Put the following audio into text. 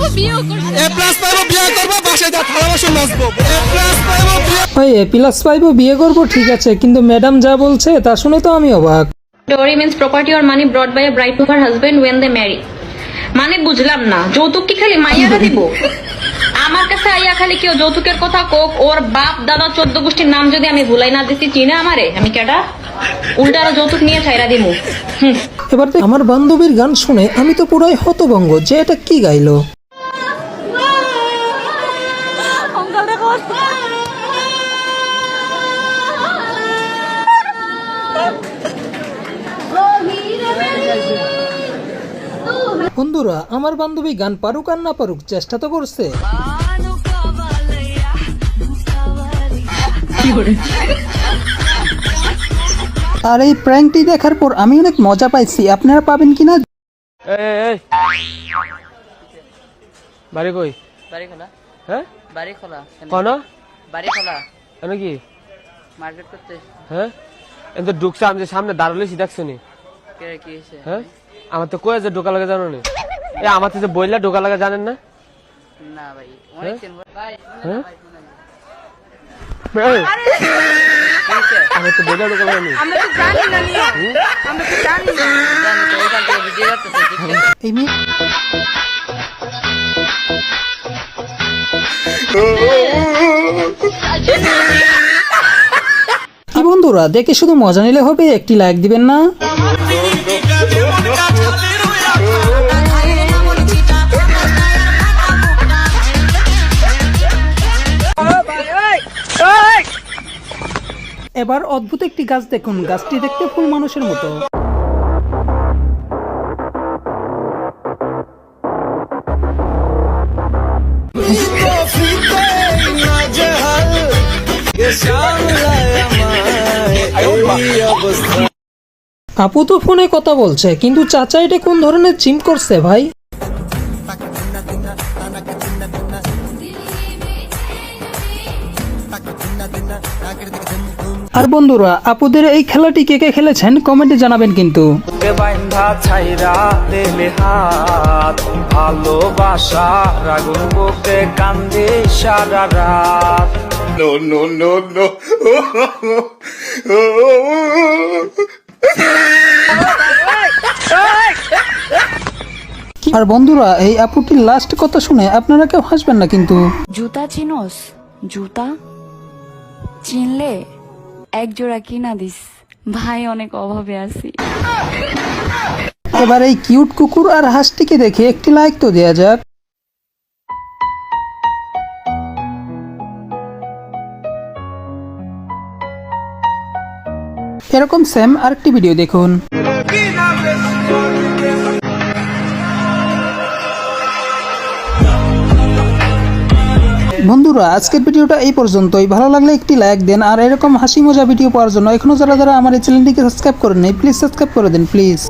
এ plus পাইবো বিয়ে করবো বাসায় যা থালা বাসন নাচবো এ প্লাস পাইবো বিয়ে ওই এ প্লাস পাইবো বিয়ে করবো ঠিক আছে, কিন্তু ম্যাডাম যা বলছে তা শুনে তো আমি অবাক। Dowry means property or money brought by a bride to her husband when they marry. মানে বুঝলাম না, যৌতুক কি খালি মাইয়ারা দিব? আমার কাছে আইয়া খালি কেউ যৌতুকের কথা কোক, ওর বাপ দাদা 14 গোষ্ঠীর নাম যদি আমি ভুলাই না দিছি, চিনে আমারে আমি কেডা? উল্টা আরো যৌতুক নিয়ে ছাইরা দিমু। এবার আমার বান্ধবীর গান শুনে আমি তো পুরাই হতভম্ব যে এটা কি গাইলো। বন্ধুরা, আমার বান্ধবী গান পারুক আর না পারুক চেষ্টা তো করছে। আর এই প্র্যাঙ্কটি দেখার পর আমি অনেক মজা পাইছি, আপনারা পাবেন কিনা? বাড়ি কই? বাড়ি খোলা। হ্যাঁ বাড়ি খোলা। কোন বাড়ি খোলা। আমি কি মার্কেট করতে। হ্যাঁ এত ঢুকছে, আমি যে সামনে দাঁড়ালেছি দেখছো নি? কে কি হইছে? হ্যাঁ আমার তো কয়ে যে ঢোকা লাগে জানো নি? এ আমার তো যে বইলা ঢোকা লাগে জানেন না? না ভাই, অনেক দিন ভাই। হ্যাঁ ভাই আমার তো বইলা ঢোকা লাগে নি। আমরা তো জানি না নিও, আমরা তো জানি না। জানি তো ওইখান থেকে ভিডিও করতেছে ঠিক আছে। এই মেয়ে কি বন্ধুরা, দেখে শুধু মজা নিলে হবে, একটি লাইক দিবেন না? এবার অদ্ভুত একটি গাছ দেখুন, গাছটি দেখতে ফুল মানুষের মতো। আপু তো ফোনে কথা বলছে, কিন্তু চাচা এটা কোন ধরনের জিম করছে ভাই? আর বন্ধুরা, আপুদের এই খেলাটি কে কে খেলেছেন কমেন্টে জানাবেন কিন্তু। ভালোবাসা রাগুন বুকে কান্দে সারা রাত। নো নো নো নো আর বন্ধুরা, এই আপুটির লাস্ট কথা শুনে আপনারা কেউ হাসবেন না কিন্তু। জুতা চিনোস? জুতা চিনলে এক জোড়া কিনা দিস ভাই, অনেক অভাবে আছি। এবার এই কিউট কুকুর আর হাঁসটিকে দেখে একটি লাইক তো দেয়া যাক। এরকম সেম আরেকটি ভিডিও দেখুন। বন্ধুরা, আজকের ভিডিওটা এই পর্যন্তই। ভালো লাগলে একটি লাইক দেন, আর এরকম হাসি মজা ভিডিও পাওয়ার জন্য এখনো যারা আমার এই চ্যানেলটিকে সাবস্ক্রাইব করেন নাই প্লিজ সাবস্ক্রাইব করে দেন প্লিজ।